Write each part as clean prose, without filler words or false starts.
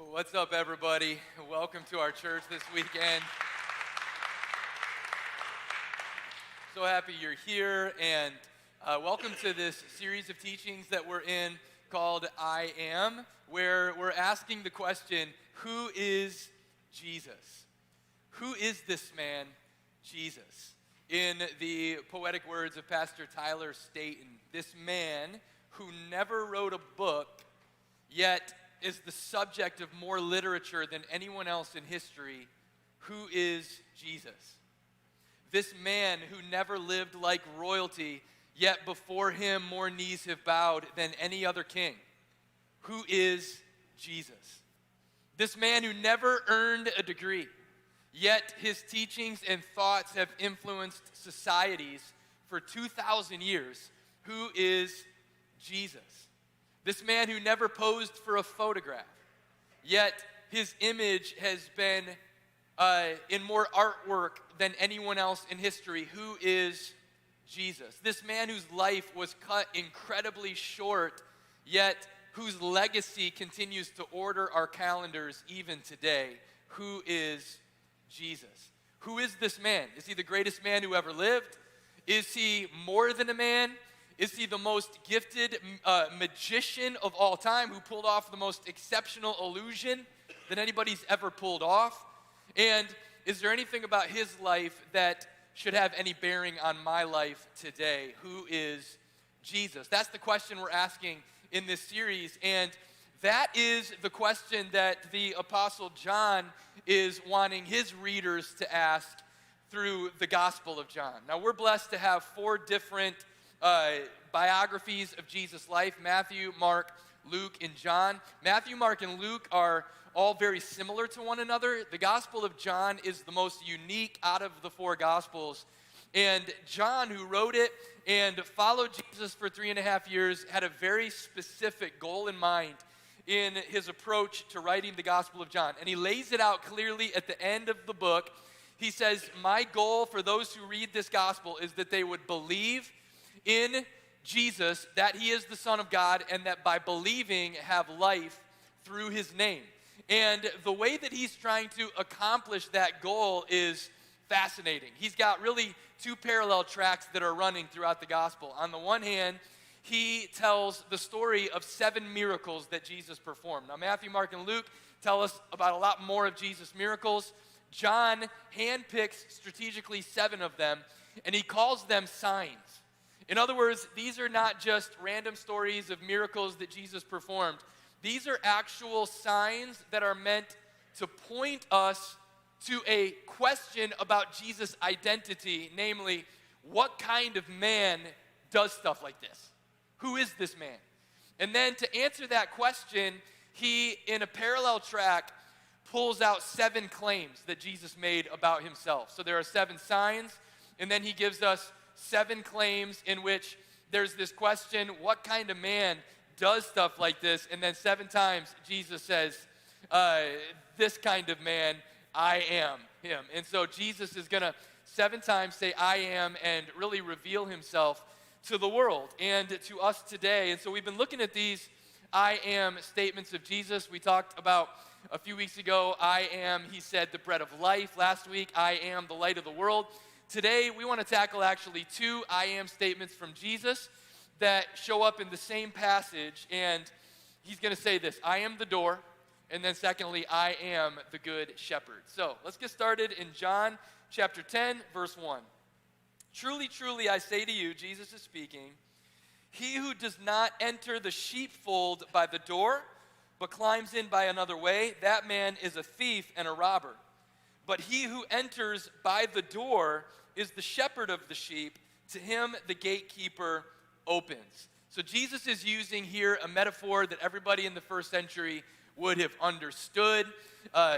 What's up, everybody? Welcome to our church this weekend. So happy you're here, and welcome to this series of teachings that we're in called I Am, where we're asking the question, who is Jesus? Who is this man, Jesus? In the poetic words of Pastor Tyler Staton, this man who never wrote a book, yet is the subject of more literature than anyone else in history. Who is Jesus? This man who never lived like royalty, yet before him more knees have bowed than any other king. Who is Jesus? This man who never earned a degree, yet his teachings and thoughts have influenced societies for 2,000 years. Who is Jesus? This man who never posed for a photograph, yet his image has been in more artwork than anyone else in history. Who is Jesus? This man whose life was cut incredibly short, yet whose legacy continues to order our calendars even today. Who is Jesus? Who is this man? Is he the greatest man who ever lived? Is he more than a man? Is he the most gifted magician of all time who pulled off the most exceptional illusion that anybody's ever pulled off? And is there anything about his life that should have any bearing on my life today? Who is Jesus? That's the question we're asking in this series, and that is the question that the Apostle John is wanting his readers to ask through the Gospel of John. Now, we're blessed to have four different biographies of Jesus' life: Matthew, Mark, Luke, and John. Matthew, Mark, and Luke are all very similar to one another. The Gospel of John is the most unique out of the four Gospels. And John, who wrote it and followed Jesus for 3.5 years, had a very specific goal in mind in his approach to writing the Gospel of John. And he lays it out clearly at the end of the book. He says, my goal for those who read this gospel is that they would believe in Jesus, that he is the Son of God, and that by believing have life through his name. And the way that he's trying to accomplish that goal is fascinating. He's got really two parallel tracks that are running throughout the gospel. On the one hand, he tells the story of 7 miracles that Jesus performed. Now, Matthew, Mark, and Luke tell us about a lot more of Jesus' miracles. John handpicks strategically 7 of them, and he calls them signs. In other words, these are not just random stories of miracles that Jesus performed. These are actual signs that are meant to point us to a question about Jesus' identity, namely, what kind of man does stuff like this? Who is this man? And then to answer that question, he, in a parallel track, pulls out 7 claims that Jesus made about himself. So there are 7 signs, and then he gives us 7 claims in which there's this question, what kind of man does stuff like this? And then 7 times Jesus says, this kind of man, I am him. And so Jesus is going to 7 times say, I am, and really reveal himself to the world and to us today. And so we've been looking at these I am statements of Jesus. We talked about a few weeks ago, I am, he said, the bread of life. Last week, I am the light of the world. Today, we want to tackle actually 2 I am statements from Jesus that show up in the same passage, and he's going to say this, I am the door, and then secondly, I am the good shepherd. So let's get started in John chapter 10, verse 1. Truly, truly, I say to you, Jesus is speaking, he who does not enter the sheepfold by the door, but climbs in by another way, that man is a thief and a robber. But he who enters by the door is the shepherd of the sheep. To him the gatekeeper opens. So Jesus is using here a metaphor that everybody in the first century would have understood.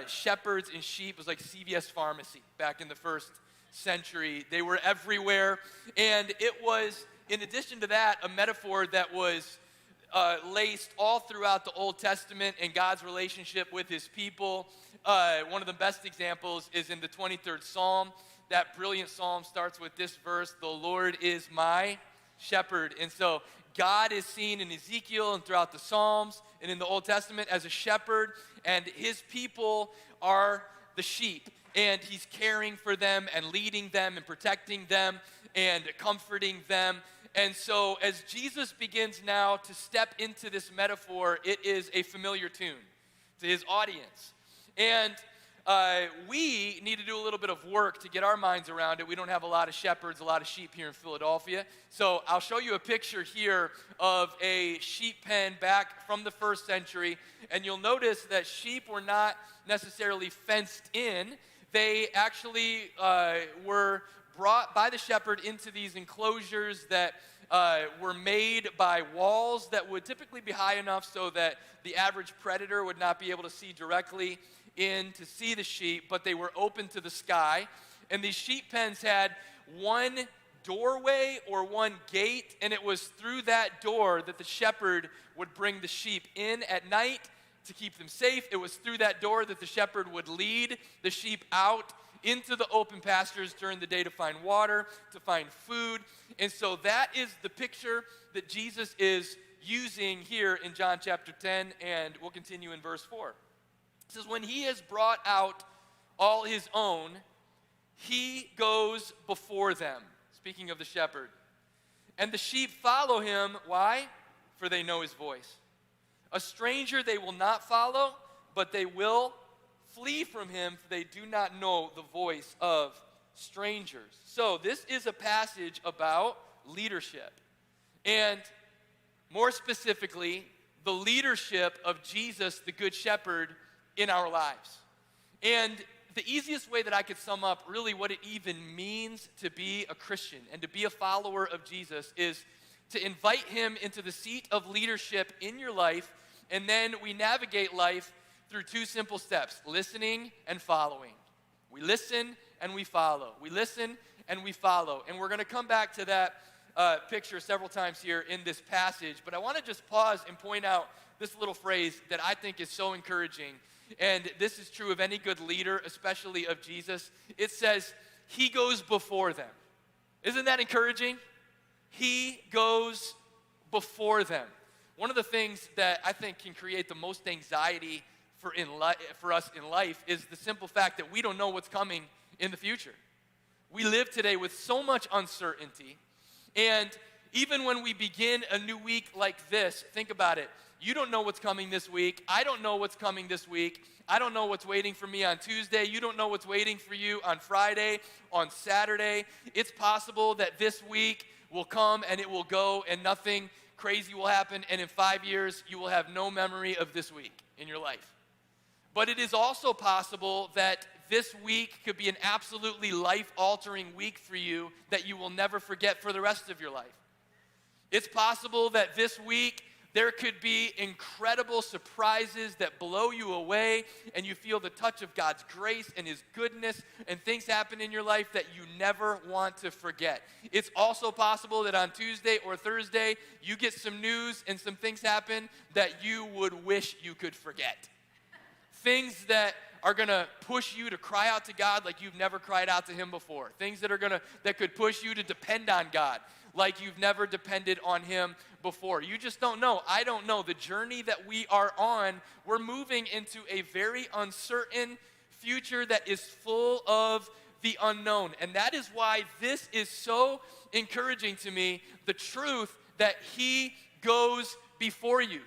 Shepherds and sheep was like CVS Pharmacy back in the first century. They were everywhere. And it was, in addition to that, a metaphor that was laced all throughout the Old Testament and God's relationship with his people. One of the best examples is in the 23rd Psalm. That brilliant psalm starts with this verse, the Lord is my shepherd. And so God is seen in Ezekiel and throughout the Psalms and in the Old Testament as a shepherd, and his people are the sheep. And he's caring for them and leading them and protecting them and comforting them. And so as Jesus begins now to step into this metaphor, it is a familiar tune to his audience. And we need to do a little bit of work to get our minds around it. We don't have a lot of shepherds, a lot of sheep here in Philadelphia. So I'll show you a picture here of a sheep pen back from the first century. And you'll notice that sheep were not necessarily fenced in. They actually were brought by the shepherd into these enclosures that were made by walls that would typically be high enough so that the average predator would not be able to see directly in to see the sheep, but they were open to the sky. And these sheep pens had one doorway or one gate, and it was through that door that the shepherd would bring the sheep in at night to keep them safe. It was through that door that the shepherd would lead the sheep out into the open pastures during the day to find water, to find food. And so that is the picture that Jesus is using here in John chapter 10, and we'll continue in verse 4. It says, when he has brought out all his own, he goes before them. Speaking of the shepherd. And the sheep follow him. Why? For they know his voice. A stranger they will not follow, but they will flee from him, for they do not know the voice of strangers. So this is a passage about leadership. And more specifically, the leadership of Jesus, the Good Shepherd, in our lives. And the easiest way that I could sum up really what it even means to be a Christian and to be a follower of Jesus is to invite him into the seat of leadership in your life, and then we navigate life through two simple steps: listening and following. We listen and we follow. We listen and we follow. And we're going to come back to that picture several times here in this passage, but I want to just pause and point out this little phrase that I think is so encouraging. And this is true of any good leader, especially of Jesus. It says, he goes before them. Isn't that encouraging? He goes before them. One of the things that I think can create the most anxiety for us in life is the simple fact that we don't know what's coming in the future. We live today with so much uncertainty. And even when we begin a new week like this, think about it. You don't know what's coming this week. I don't know what's coming this week. I don't know what's waiting for me on Tuesday. You don't know what's waiting for you on Friday, on Saturday. It's possible that this week will come and it will go and nothing crazy will happen, and in 5 years you will have no memory of this week in your life. But it is also possible that this week could be an absolutely life-altering week for you that you will never forget for the rest of your life. It's possible that this week there could be incredible surprises that blow you away, and you feel the touch of God's grace and his goodness, and things happen in your life that you never want to forget. It's also possible that on Tuesday or Thursday, you get some news and some things happen that you would wish you could forget. Things that are going to push you to cry out to God like you've never cried out to him before. Things that could push you to depend on God like you've never depended on him before. You just don't know. I don't know. The journey that we are on, we're moving into a very uncertain future that is full of the unknown. And that is why this is so encouraging to me, the truth that he goes before you.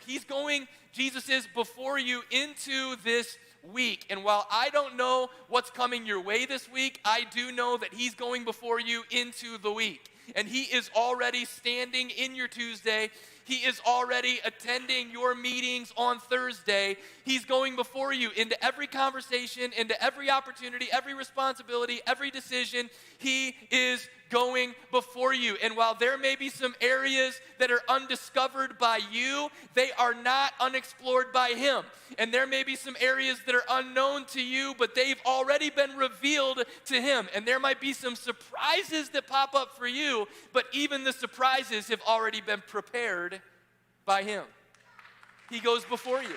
Jesus is before you into this week. And while I don't know what's coming your way this week, I do know that he's going before you into the week. And he is already standing in your Tuesday. He is already attending your meetings on Thursday. He's going before you into every conversation, into every opportunity, every responsibility, every decision. He is going before you. And while there may be some areas that are undiscovered by you, they are not unexplored by him. And there may be some areas that are unknown to you, but they've already been revealed to him. And there might be some surprises that pop up for you, but even the surprises have already been prepared by him. He goes before you.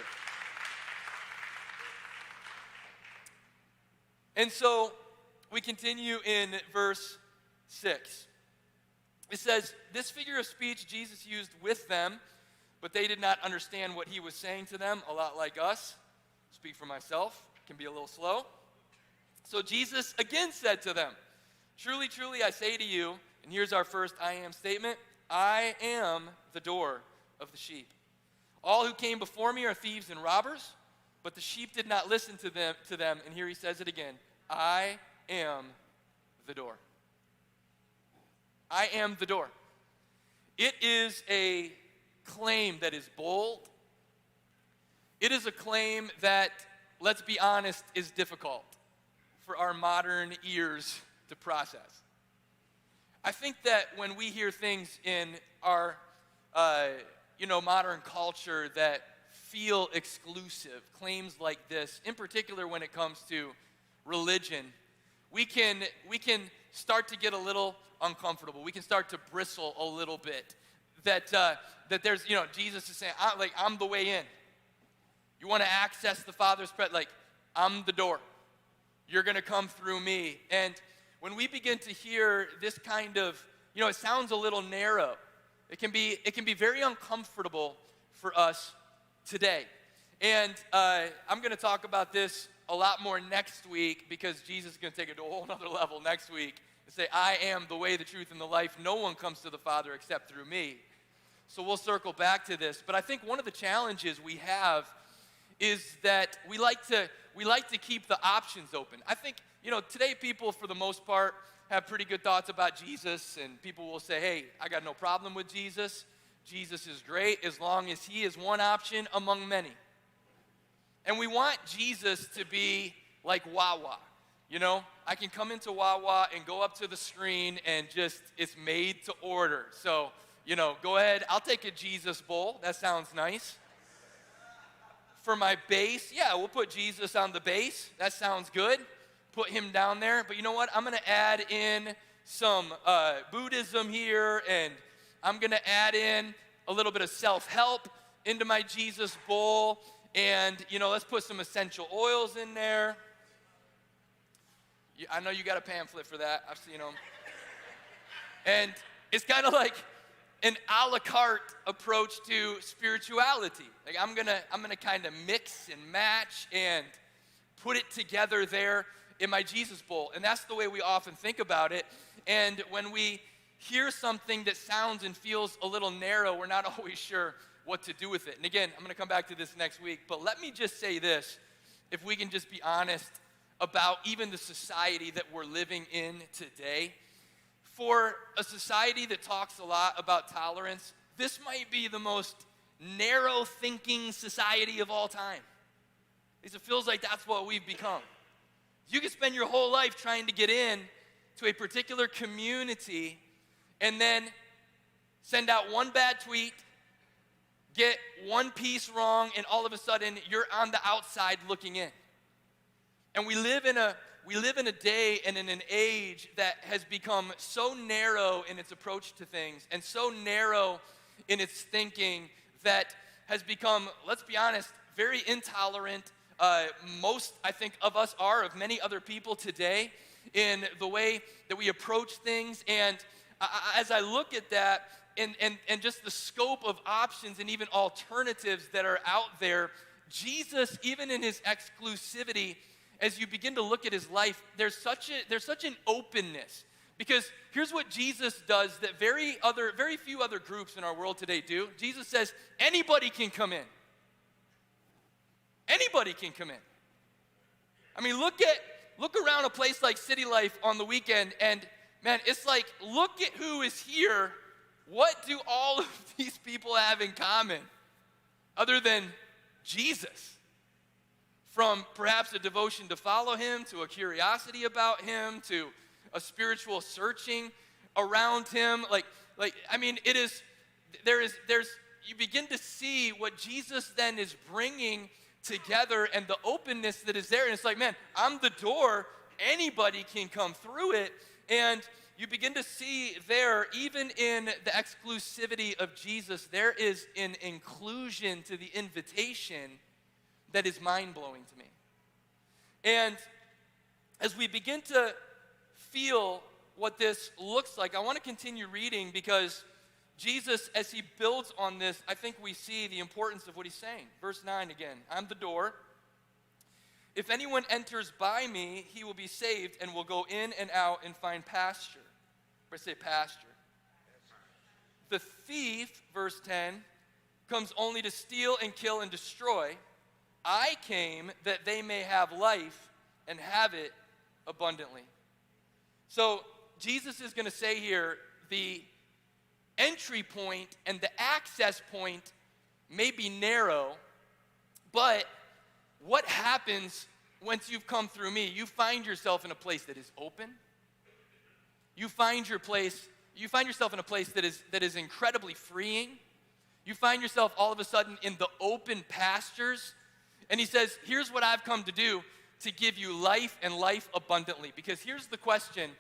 And so we continue in verse 6. It says, this figure of speech Jesus used with them, but they did not understand what he was saying to them, a lot like us. Speak for myself, can be a little slow. So Jesus again said to them, truly, truly, I say to you, and here's our first I am statement, I am the door of the sheep. All who came before me are thieves and robbers, but the sheep did not listen to them. And here he says it again, I am the door. I am the door. It is a claim that is bold. It is a claim that, let's be honest, is difficult for our modern ears to process. I think that when we hear things in our modern culture that feel exclusive, claims like this, in particular when it comes to religion, we can start to get a little uncomfortable. We can start to bristle a little bit. That there's, Jesus is saying, I'm the way in. You want to access the Father's presence, I'm the door. You're going to come through me. And when we begin to hear this kind of, it sounds a little narrow. It can be very uncomfortable for us today. And I'm going to talk about this a lot more next week because Jesus is going to take it to a whole other level next week and say, I am the way, the truth, and the life. No one comes to the Father except through me. So we'll circle back to this. But I think one of the challenges we have is that we like to keep the options open. I think, today people, for the most part, have pretty good thoughts about Jesus, and people will say, hey, I got no problem with Jesus. Jesus is great as long as he is one option among many. And we want Jesus to be like Wawa. I can come into Wawa and go up to the screen and it's made to order. So, go ahead. I'll take a Jesus bowl. That sounds nice. For my base, we'll put Jesus on the base. That sounds good. Put him down there. But you know what? I'm going to add in some Buddhism here, and I'm going to add in a little bit of self-help into my Jesus bowl. And, let's put some essential oils in there. I know you got a pamphlet for that. I've seen them. And it's kind of like an a la carte approach to spirituality. I'm gonna kind of mix and match and put it together there in my Jesus bowl. And that's the way we often think about it. And when we hear something that sounds and feels a little narrow, we're not always sure what to do with it. And again, I'm gonna come back to this next week, but let me just say this, if we can just be honest about even the society that we're living in today. For a society that talks a lot about tolerance, this might be the most narrow-thinking society of all time. Because it feels like that's what we've become. You can spend your whole life trying to get in to a particular community and then send out one bad tweet, get one piece wrong, and all of a sudden you're on the outside looking in. And we live in a day and in an age that has become so narrow in its approach to things and so narrow in its thinking that has become, let's be honest, very intolerant. Most, I think, of us are, of many other people today, in the way that we approach things. And as I look at that and just the scope of options and even alternatives that are out there, Jesus, even in his exclusivity, as you begin to look at his life, there's such an openness. Because here's what Jesus does that very few other groups in our world today do. Jesus says, anybody can come in. Anybody can come in. I mean, look around a place like City Life on the weekend, and man, it's like, look at who is here. What do all of these people have in common other than Jesus? From perhaps a devotion to follow him, to a curiosity about him, to a spiritual searching around him. You begin to see what Jesus then is bringing together and the openness that is there. And it's like, man, I'm the door. Anybody can come through it. And you begin to see there, even in the exclusivity of Jesus, there is an inclusion to the invitation that is mind-blowing to me. And as we begin to feel what this looks like, I want to continue reading because Jesus, as he builds on this, I think we see the importance of what he's saying. Verse 9 again, I'm the door. If anyone enters by me, he will be saved and will go in and out and find pasture. I say pasture. The thief, verse 10, comes only to steal and kill and destroy. I came that they may have life and have it abundantly. So Jesus is going to say here, the entry point and the access point may be narrow, but what happens once you've come through me? You find yourself in a place that is open. You find yourself in a place that is incredibly freeing. You find yourself all of a sudden in the open pastures. And he says, here's what I've come to do, to give you life and life abundantly. Because here's the question.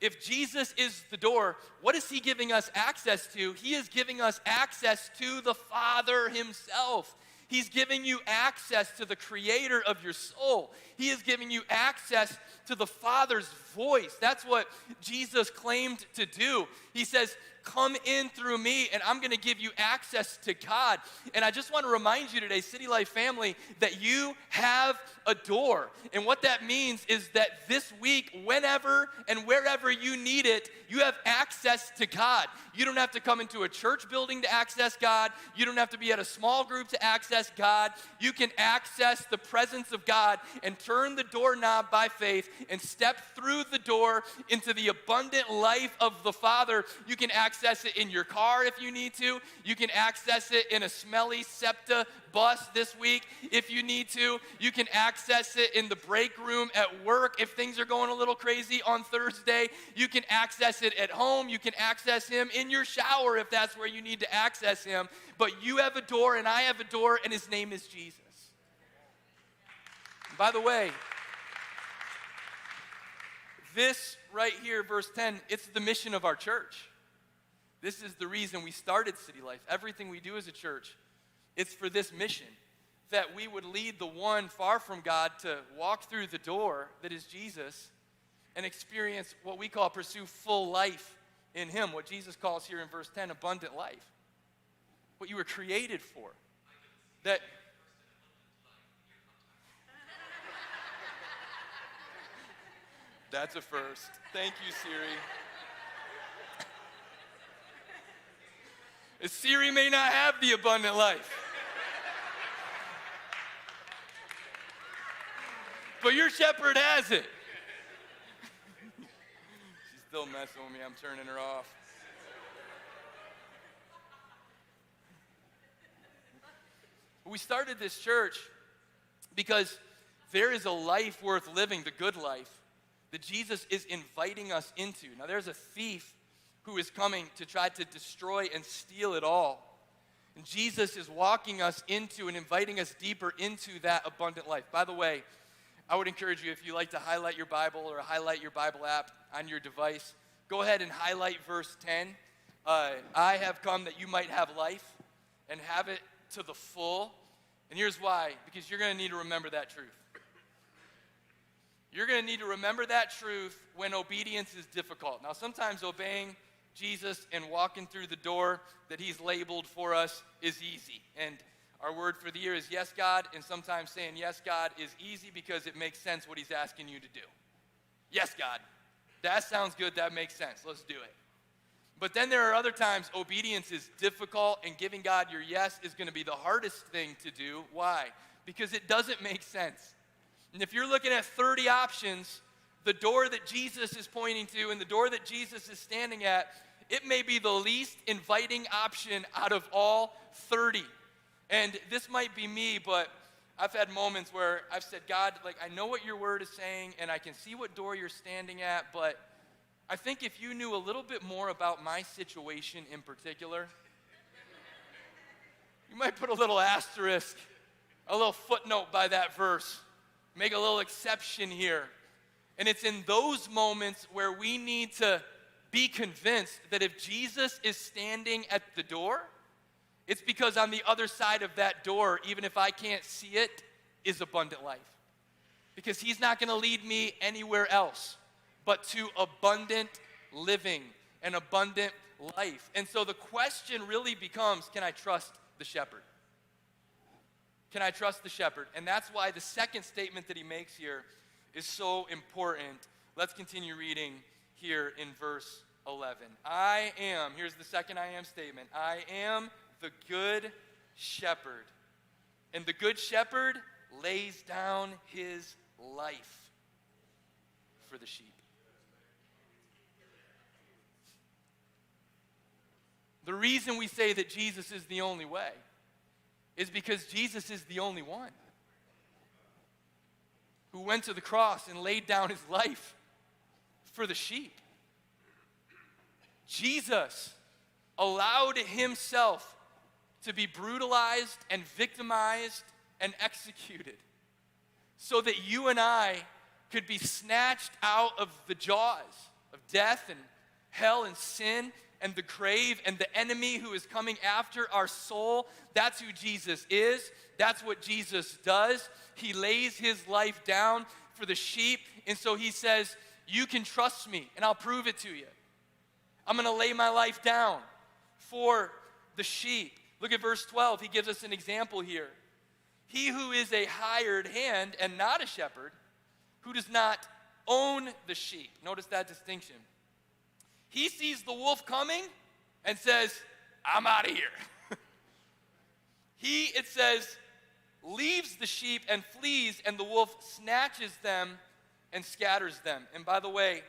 If Jesus is the door, what is he giving us access to? He is giving us access to the Father himself. He's giving you access to the creator of your soul. He is giving you access to the Father's voice. That's what Jesus claimed to do. He says, come in through me and I'm going to give you access to God. And I just want to remind you today, City Life family, that you have a door. And what that means is that this week, whenever and wherever you need it, you have access to God. You don't have to come into a church building to access God. You don't have to be at a small group to access God. You can access the presence of God and turn the doorknob by faith and step through the door into the abundant life of the Father. You can access it in your car if you need to. You can access it in a smelly SEPTA bus this week if you need to. You can access it in the break room at work if things are going a little crazy on Thursday. You can access it at home. You can access him in your shower if that's where you need to access him. But you have a door and I have a door, and his name is Jesus. By the way, this right here, verse 10, it's the mission of our church. This is the reason we started City Life. Everything we do as a church, it's for this mission, that we would lead the one far from God to walk through the door that is Jesus and experience what we call pursue full life in him, what Jesus calls here in verse 10, abundant life. What you were created for. That That's a first. Thank you, Siri. Siri may not have the abundant life, but your shepherd has it. She's still messing with me. I'm turning her off. We started this church because there is a life worth living, the good life, that Jesus is inviting us into. Now, there's a thief who is coming to try to destroy and steal it all. And Jesus is walking us into and inviting us deeper into that abundant life. By the way, I would encourage you, if you like to highlight your Bible or highlight your Bible app on your device, go ahead and highlight verse 10. I have come that you might have life and have it to the full. And here's why, because you're going to need to remember that truth. You're going to need to remember that truth when obedience is difficult. Now, sometimes obeying Jesus and walking through the door that he's labeled for us is easy. And our word for the year is yes, God. And sometimes saying yes, God is easy because it makes sense what he's asking you to do. Yes, God. That sounds good. That makes sense. Let's do it. But then there are other times obedience is difficult, and giving God your yes is going to be the hardest thing to do. Why? Because it doesn't make sense. And if you're looking at 30 options, the door that Jesus is pointing to and the door that Jesus is standing at, it may be the least inviting option out of all 30. And this might be me, but I've had moments where I've said, God, like, I know what your word is saying, and I can see what door you're standing at, but I think if you knew a little bit more about my situation in particular, you might put a little asterisk, a little footnote by that verse. Make a little exception here. And it's in those moments where we need to be convinced that if Jesus is standing at the door, it's because on the other side of that door, even if I can't see it, is abundant life. Because he's not going to lead me anywhere else but to abundant living, an abundant life. And so the question really becomes, can I trust the shepherd? Can I trust the shepherd? And that's why the second statement that he makes here is so important. Let's continue reading here in verse 11. Here's the second I am statement. I am the good shepherd. And the good shepherd lays down his life for the sheep. The reason we say that Jesus is the only way is because Jesus is the only one who went to the cross and laid down his life for the sheep. Jesus allowed himself to be brutalized and victimized and executed so that you and I could be snatched out of the jaws of death and hell and sin and the grave and the enemy who is coming after our soul. That's who Jesus is. That's what Jesus does. He lays his life down for the sheep. And so he says, you can trust me and I'll prove it to you. I'm going to lay my life down for the sheep. Look at verse 12. He gives us an example here. He who is a hired hand and not a shepherd, who does not own the sheep. Notice that distinction. He sees the wolf coming and says, I'm out of here. He, it says, leaves the sheep and flees, and the wolf snatches them and scatters them. And by the way,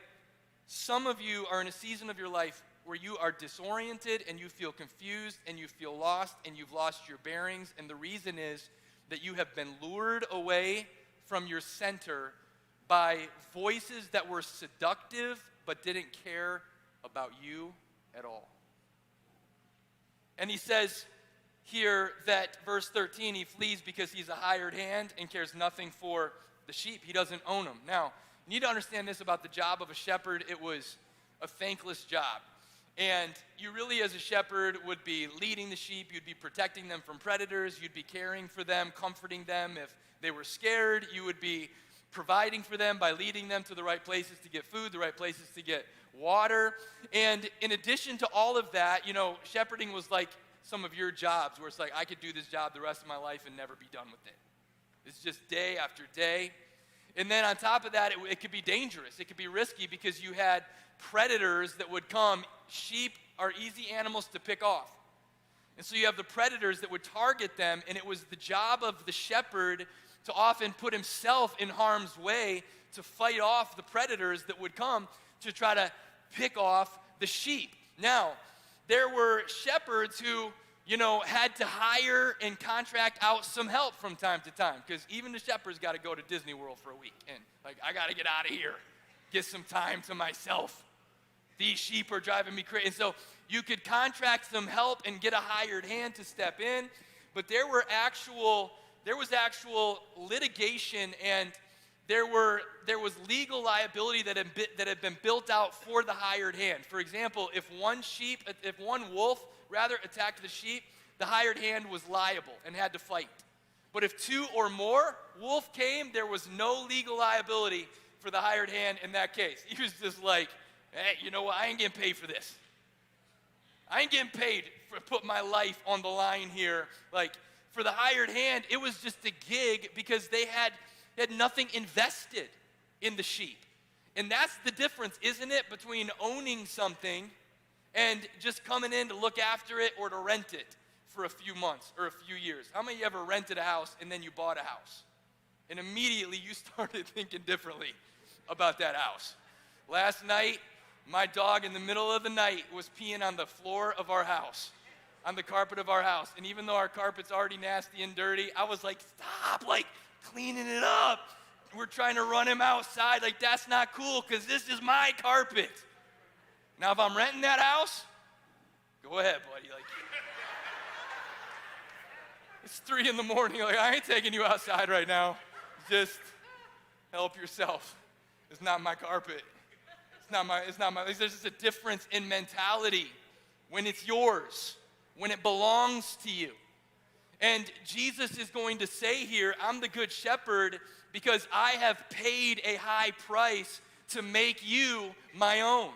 some of you are in a season of your life where you are disoriented and you feel confused and you feel lost and you've lost your bearings. And the reason is that you have been lured away from your center by voices that were seductive but didn't care about you at all. And he says here that verse 13, he flees because he's a hired hand and cares nothing for the sheep. He doesn't own them. Now, you need to understand this about the job of a shepherd. It was a thankless job. And you really, as a shepherd, would be leading the sheep. You'd be protecting them from predators. You'd be caring for them, comforting them if they were scared. You would be providing for them by leading them to the right places to get food, the right places to get water. And in addition to all of that, shepherding was like some of your jobs where it's like, I could do this job the rest of my life and never be done with it. It's just day after day. And then on top of that, it could be dangerous. It could be risky because you had predators that would come. Sheep are easy animals to pick off. And so you have the predators that would target them, and it was the job of the shepherd to often put himself in harm's way to fight off the predators that would come to try to pick off the sheep. Now, there were shepherds who, had to hire and contract out some help from time to time, because even the shepherds got to go to Disney World for a week, and I got to get out of here, get some time to myself. These sheep are driving me crazy. And so you could contract some help and get a hired hand to step in, but there was actual litigation, and there was legal liability that had been built out for the hired hand. For example, if one wolf attacked the sheep, the hired hand was liable and had to fight. But if two or more wolf came, there was no legal liability for the hired hand in that case. He was just like, hey, you know what? I ain't getting paid for this. I ain't getting paid for put my life on the line here. For the hired hand, it was just a gig because they had nothing invested in the sheep. And that's the difference, isn't it, between owning something and just coming in to look after it or to rent it for a few months or a few years. How many of you ever rented a house and then you bought a house? And immediately you started thinking differently about that house. Last night, my dog in the middle of the night was peeing on the floor of our house, on the carpet of our house. And even though our carpet's already nasty and dirty, I was like, stop, cleaning it up. We're trying to run him outside. That's not cool because this is my carpet. Now, if I'm renting that house, go ahead, buddy. It's 3 in the morning. I ain't taking you outside right now. Just help yourself. It's not my carpet. It's not my, there's just a difference in mentality when it's yours, when it belongs to you. And Jesus is going to say here, I'm the good shepherd because I have paid a high price to make you my own.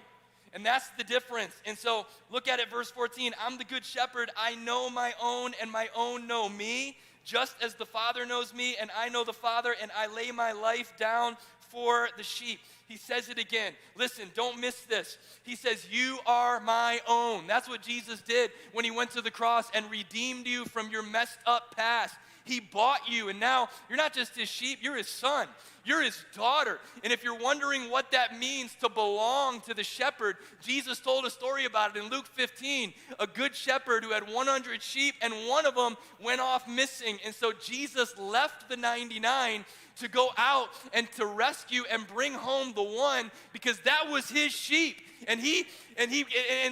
And that's the difference. And so look at it, verse 14. I'm the good shepherd. I know my own, and my own know me, just as the Father knows me, and I know the Father, and I lay my life down for the sheep. He says it again. Listen, don't miss this. He says, you are my own. That's what Jesus did when he went to the cross and redeemed you from your messed up past. He bought you, and now you're not just his sheep, you're his son. You're his daughter. And if you're wondering what that means to belong to the shepherd, Jesus told a story about it in Luke 15. A good shepherd who had 100 sheep, and one of them went off missing. And so Jesus left the 99 to go out and to rescue and bring home the one, because that was his sheep. And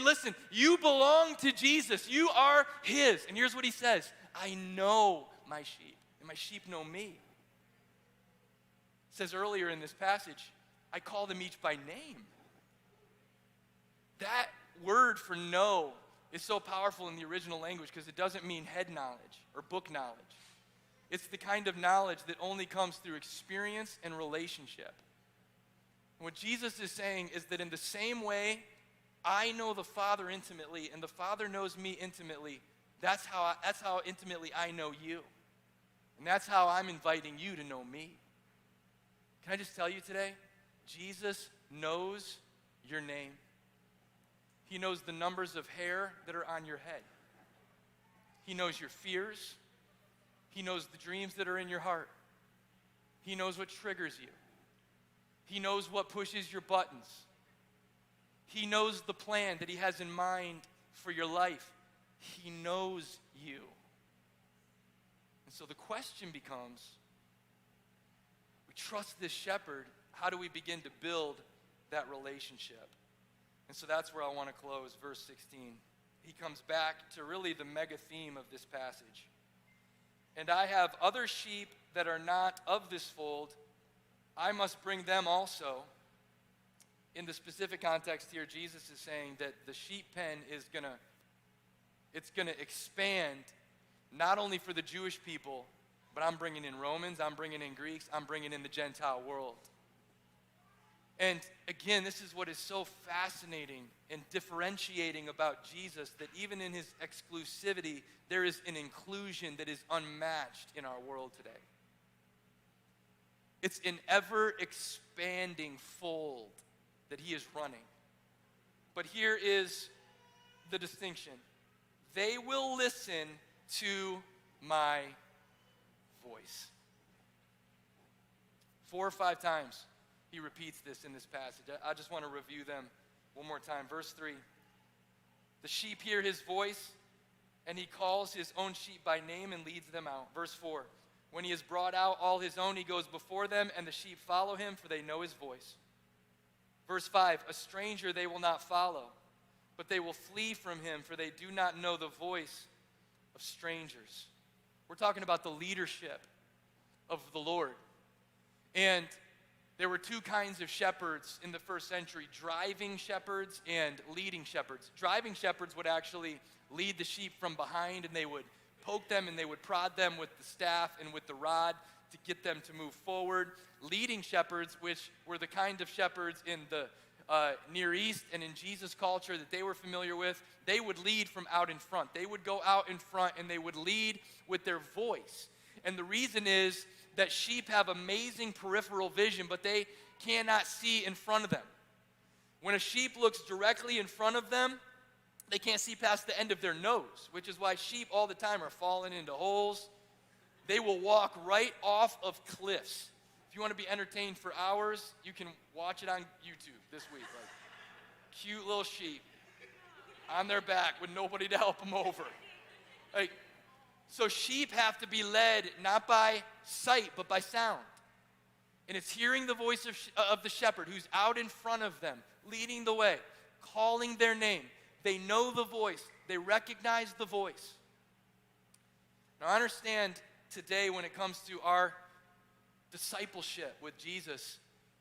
listen, you belong to Jesus. You are his. And here's what he says: I know my sheep, and my sheep know me. It says earlier in this passage, I call them each by name. That word for know is so powerful in the original language because it doesn't mean head knowledge or book knowledge. It's the kind of knowledge that only comes through experience and relationship. And what Jesus is saying is that in the same way I know the Father intimately and the Father knows me intimately, that's how intimately I know you. And that's how I'm inviting you to know me. Can I just tell you today, Jesus knows your name. He knows the numbers of hair that are on your head. He knows your fears. He knows the dreams that are in your heart. He knows what triggers you. He knows what pushes your buttons. He knows the plan that he has in mind for your life. He knows you. And so the question becomes, we trust this shepherd, how do we begin to build that relationship? And so that's where I want to close, verse 16. He comes back to really the mega theme of this passage. And I have other sheep that are not of this fold. I must bring them also. In the specific context here, Jesus is saying that the sheep pen is going to expand not only for the Jewish people, but I'm bringing in Romans, I'm bringing in Greeks, I'm bringing in the Gentile world. And again, this is what is so fascinating and differentiating about Jesus, that even in his exclusivity, there is an inclusion that is unmatched in our world today. It's an ever-expanding fold that he is running. But here is the distinction. They will listen to my voice. 4 or 5 times he repeats this in this passage. I just want to review them one more time. Verse 3, the sheep hear his voice, and he calls his own sheep by name and leads them out. Verse 4, when he has brought out all his own, he goes before them, and the sheep follow him, for they know his voice. Verse 5, a stranger they will not follow, but they will flee from him, for they do not know the voice of strangers. We're talking about the leadership of the Lord. And there were 2 kinds of shepherds in the first century: driving shepherds and leading shepherds. Driving shepherds would actually lead the sheep from behind, and they would poke them and they would prod them with the staff and with the rod to get them to move forward. Leading shepherds, which were the kind of shepherds in the Near East and in Jesus' culture that they were familiar with, they would lead from out in front. They would go out in front and they would lead with their voice. And the reason is that sheep have amazing peripheral vision, but they cannot see in front of them. When a sheep looks directly in front of them, they can't see past the end of their nose, which is why sheep all the time are falling into holes. They will walk right off of cliffs. If you want to be entertained for hours, you can watch it on YouTube this week. Like, cute little sheep on their back with nobody to help them over. Like, so sheep have to be led not by sight, but by sound. And it's hearing the voice of the shepherd who's out in front of them, leading the way, calling their name. They know the voice. They recognize the voice. Now, I understand today when it comes to our discipleship with Jesus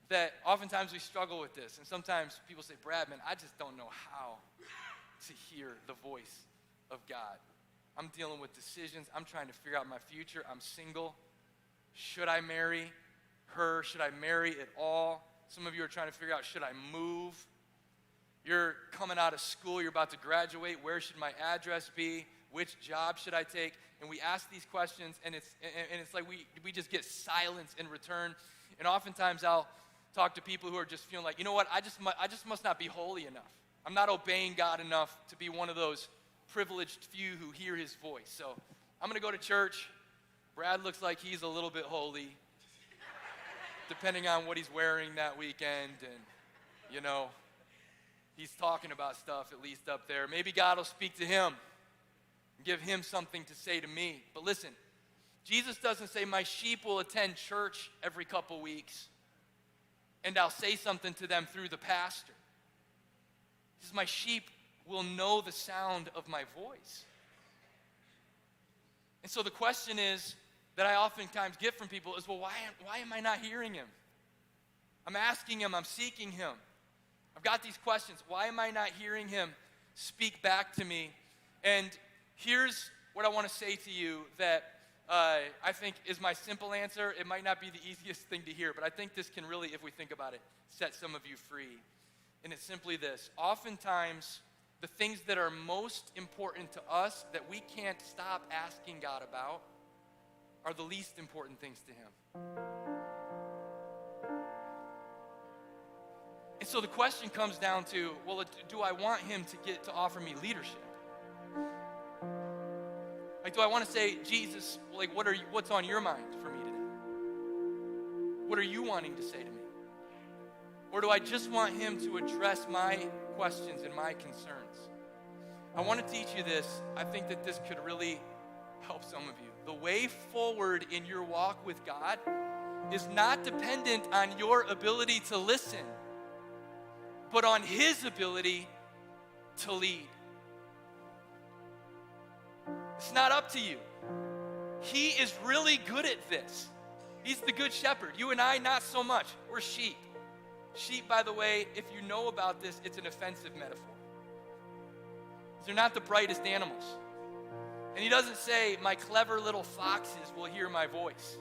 that oftentimes we struggle with this. And sometimes people say, Brad, man, I just don't know how to hear the voice of God. I'm dealing with decisions. I'm trying to figure out my future. I'm single. Should I marry her? Should I marry at all? Some of you are trying to figure out, should I move? You're coming out of school, you're about to graduate. Where should my address be? Which job should I take? And we ask these questions, and it's like we just get silence in return. And oftentimes I'll talk to people who are just feeling like, you know what, I just must not be holy enough. I'm not obeying God enough to be one of those privileged few who hear his voice. So I'm going to go to church. Brad looks like he's a little bit holy, depending on what he's wearing that weekend. And, you know, he's talking about stuff, at least up there. Maybe God will speak to him and give him something to say to me. But listen, Jesus doesn't say my sheep will attend church every couple weeks and I'll say something to them through the pastor. He says my sheep will know the sound of my voice. And so the question is that I oftentimes get from people is, well, why am I not hearing him? I'm asking him, I'm seeking him. I've got these questions. Why am I not hearing him speak back to me? And here's what I want to say to you that I think is my simple answer. It might not be the easiest thing to hear, but I think this can really, if we think about it, set some of you free. And it's simply this. Oftentimes, the things that are most important to us that we can't stop asking God about are the least important things to him. And so the question comes down to, well, do I want him to offer me leadership? Like, do I want to say, Jesus, like, what's on your mind for me today? What are you wanting to say to me? Or do I just want him to address my questions and my concerns? I want to teach you this. I think that this could really help some of you. The way forward in your walk with God is not dependent on your ability to listen, but on his ability to lead. It's not up to you. He is really good at this. He's the good shepherd. You and I, not so much. We're sheep. Sheep, by the way, if you know about this, it's an offensive metaphor. They're not the brightest animals. And he doesn't say, my clever little foxes will hear my voice.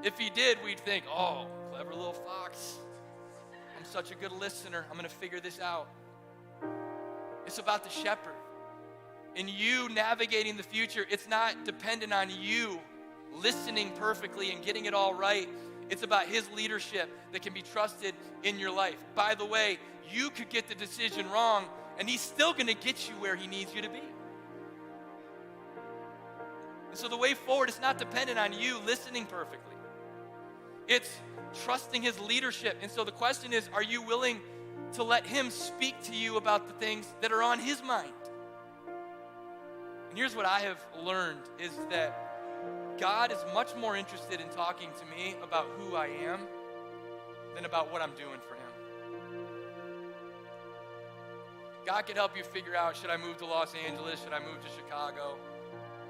If he did, we'd think, oh, clever little fox. I'm such a good listener. I'm going to figure this out. It's about the shepherd. In you navigating the future, it's not dependent on you listening perfectly and getting it all right. It's about his leadership that can be trusted in your life. By the way, you could get the decision wrong, and he's still going to get you where he needs you to be. And so the way forward is not dependent on you listening perfectly. It's trusting his leadership. And so the question is, are you willing to let him speak to you about the things that are on his mind? And here's what I have learned is that God is much more interested in talking to me about who I am than about what I'm doing for him. God could help you figure out, should I move to Los Angeles? Should I move to Chicago?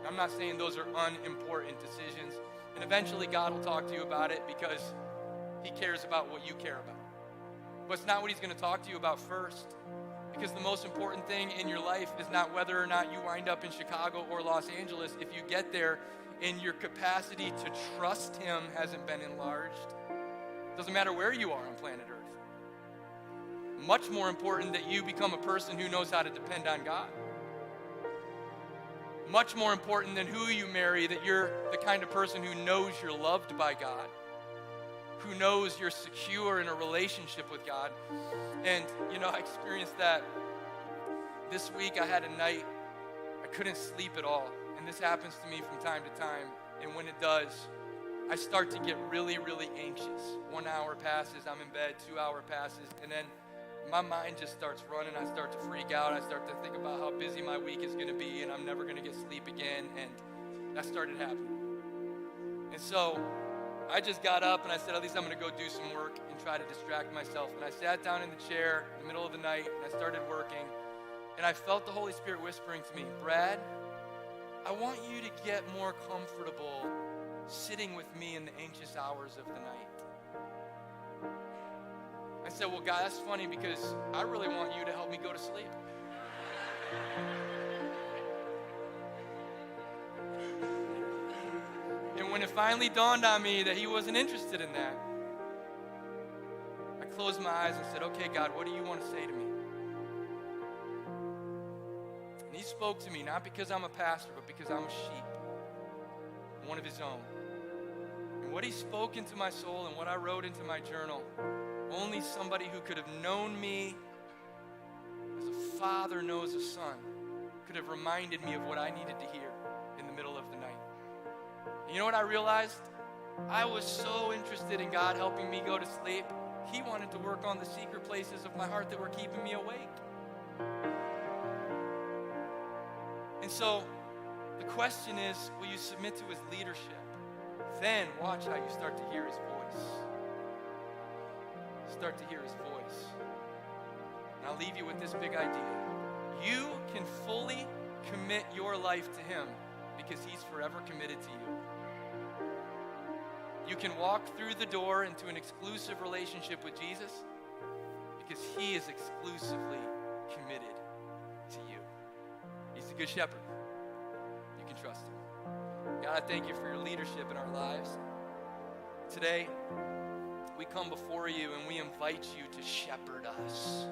I'm not saying those are unimportant decisions. And eventually God will talk to you about it because he cares about what you care about. But it's not what he's going to talk to you about first. Because the most important thing in your life is not whether or not you wind up in Chicago or Los Angeles. If you get there and your capacity to trust him hasn't been enlarged, it doesn't matter where you are on planet Earth. Much more important that you become a person who knows how to depend on God. Much more important than who you marry, that you're the kind of person who knows you're loved by God, who knows you're secure in a relationship with God. And, you know, I experienced that this week. I had a night, I couldn't sleep at all. And this happens to me from time to time. And when it does, I start to get really, really anxious. 1 hour passes, I'm in bed, 2 hour passes, and then my mind just starts running. I start to freak out. I start to think about how busy my week is going to be, and I'm never going to get sleep again. And that started happening. And so I just got up and I said, at least I'm going to go do some work and try to distract myself. And I sat down in the chair in the middle of the night and I started working. And I felt the Holy Spirit whispering to me, Brad, I want you to get more comfortable sitting with me in the anxious hours of the night. I said, well, God, that's funny because I really want you to help me go to sleep. And when it finally dawned on me that he wasn't interested in that, I closed my eyes and said, okay, God, what do you want to say to me? And he spoke to me, not because I'm a pastor, but because I'm a sheep, one of his own. And what he spoke into my soul and what I wrote into my journal, only somebody who could have known me as a father knows a son could have reminded me of what I needed to hear in the middle of the night. And you know what I realized? I was so interested in God helping me go to sleep. He wanted to work on the secret places of my heart that were keeping me awake. And so the question is, will you submit to his leadership? Then watch how you start to hear his voice. Start to hear his voice. And I'll leave you with this big idea. You can fully commit your life to him because he's forever committed to you. You can walk through the door into an exclusive relationship with Jesus because he is exclusively committed to you. He's the good shepherd. You can trust him. God, I thank you for your leadership in our lives. Today, we come before you and we invite you to shepherd us.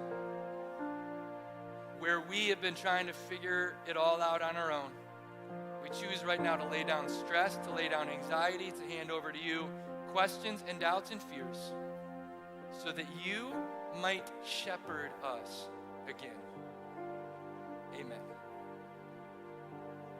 Where we have been trying to figure it all out on our own, we choose right now to lay down stress, to lay down anxiety, to hand over to you questions and doubts and fears so that you might shepherd us again. Amen.